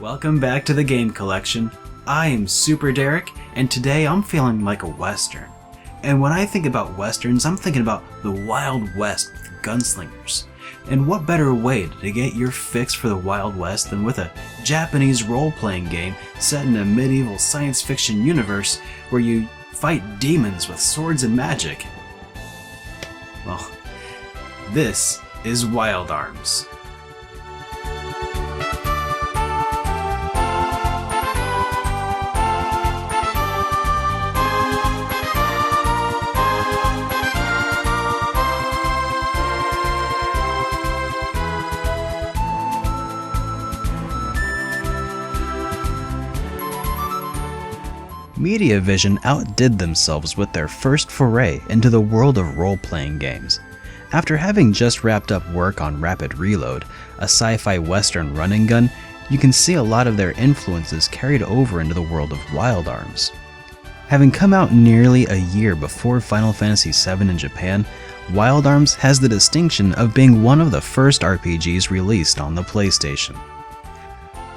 Welcome back to the Game Collection. I am SuperDerek, and today I'm feeling like a Western. And when I think about Westerns, I'm thinking about the Wild West with gunslingers. And what better way to get your fix for the Wild West than with a Japanese role-playing game set in a medieval science fiction universe where you fight demons with swords and magic? Well, this is Wild Arms. Media.Vision outdid themselves with their first foray into the world of role-playing games. After having just wrapped up work on Rapid Reload, a sci-fi western running gun, you can see a lot of their influences carried over into the world of Wild Arms. Having come out nearly a year before Final Fantasy VII in Japan, Wild Arms has the distinction of being one of the first RPGs released on the PlayStation.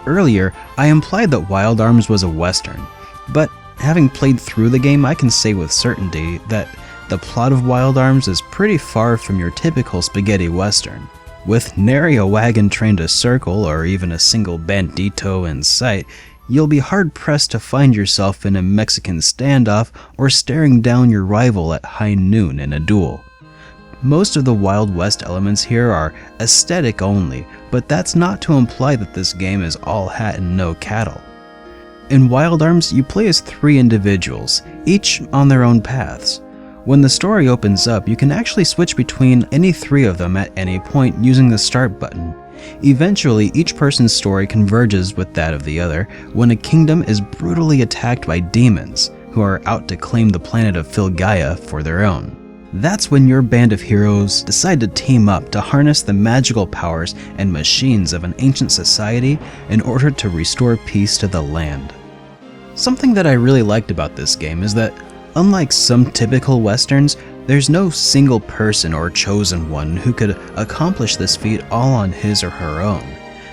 Earlier, I implied that Wild Arms was a western, but having played through the game, I can say with certainty that the plot of Wild Arms is pretty far from your typical spaghetti western. With nary a wagon train to circle or even a single bandito in sight, you'll be hard-pressed to find yourself in a Mexican standoff or staring down your rival at high noon in a duel. Most of the Wild West elements here are aesthetic only, but that's not to imply that this game is all hat and no cattle. In Wild Arms, you play as 3 individuals, each on their own paths. When the story opens up, you can actually switch between any 3 of them at any point using the start button. Eventually, each person's story converges with that of the other when a kingdom is brutally attacked by demons who are out to claim the planet of Filgaia for their own. That's when your band of heroes decide to team up to harness the magical powers and machines of an ancient society in order to restore peace to the land. Something that I really liked about this game is that, unlike some typical westerns, there's no single person or chosen one who could accomplish this feat all on his or her own.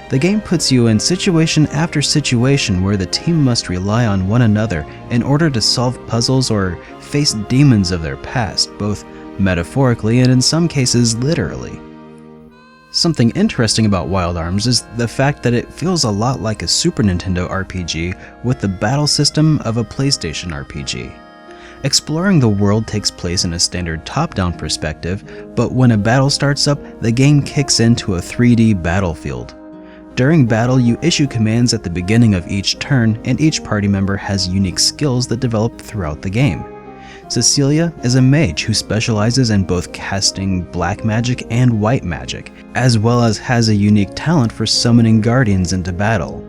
The game puts you in situation after situation where the team must rely on one another in order to solve puzzles or face demons of their past, both metaphorically and in some cases literally. Something interesting about Wild Arms is the fact that it feels a lot like a Super Nintendo RPG with the battle system of a PlayStation RPG. Exploring the world takes place in a standard top-down perspective, but when a battle starts up, the game kicks into a 3D battlefield. During battle, you issue commands at the beginning of each turn, and each party member has unique skills that develop throughout the game. Cecilia is a mage who specializes in both casting black magic and white magic, as well as has a unique talent for summoning guardians into battle.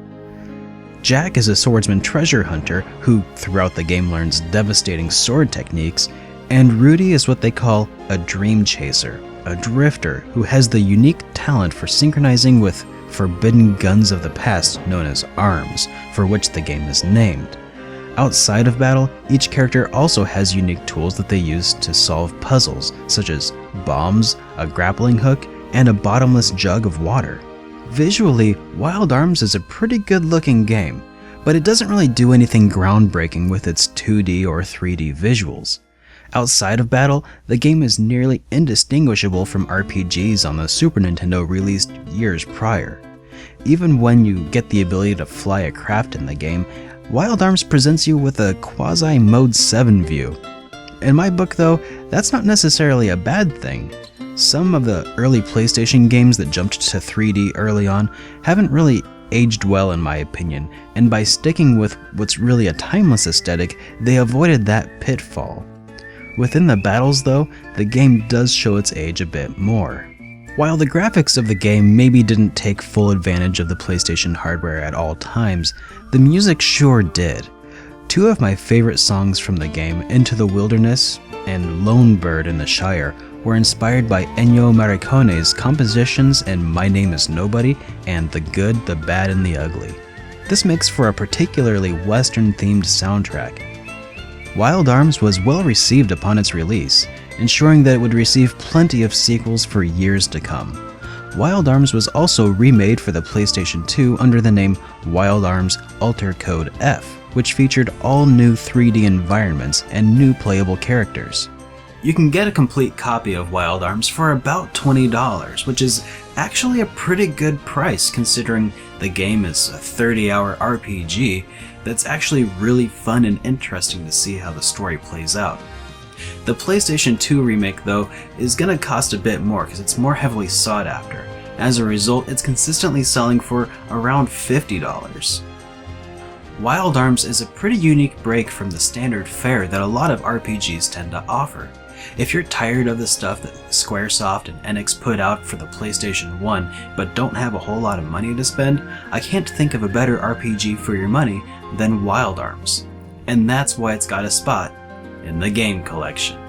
Jack is a swordsman treasure hunter who throughout the game learns devastating sword techniques, and Rudy is what they call a dream chaser, a drifter who has the unique talent for synchronizing with forbidden guns of the past known as arms, for which the game is named. Outside of battle, each character also has unique tools that they use to solve puzzles, such as bombs, a grappling hook, and a bottomless jug of water. Visually, Wild Arms is a pretty good-looking game, but it doesn't really do anything groundbreaking with its 2D or 3D visuals. Outside of battle, the game is nearly indistinguishable from RPGs on the Super Nintendo released years prior. Even when you get the ability to fly a craft in the game, Wild Arms presents you with a quasi-Mode 7 view. In my book though, that's not necessarily a bad thing. Some of the early PlayStation games that jumped to 3D early on haven't really aged well in my opinion, and by sticking with what's really a timeless aesthetic, they avoided that pitfall. Within the battles though, the game does show its age a bit more. While the graphics of the game maybe didn't take full advantage of the PlayStation hardware at all times, the music sure did. 2 of my favorite songs from the game, Into the Wilderness and Lone Bird in the Shire, were inspired by Ennio Morricone's compositions in My Name is Nobody and The Good, the Bad, and the Ugly. This makes for a particularly Western-themed soundtrack. Wild Arms was well received upon its release, ensuring that it would receive plenty of sequels for years to come. Wild Arms was also remade for the PlayStation 2 under the name Wild Arms Alter Code F, which featured all new 3D environments and new playable characters. You can get a complete copy of Wild Arms for about $20, which is actually a pretty good price considering the game is a 30-hour RPG that's actually really fun and interesting to see how the story plays out. The PlayStation 2 remake, though, is gonna cost a bit more because it's more heavily sought after. As a result, it's consistently selling for around $50. Wild Arms is a pretty unique break from the standard fare that a lot of RPGs tend to offer. If you're tired of the stuff that Squaresoft and Enix put out for the PlayStation 1 but don't have a whole lot of money to spend, I can't think of a better RPG for your money than Wild Arms. And that's why it's got a spot in the game collection.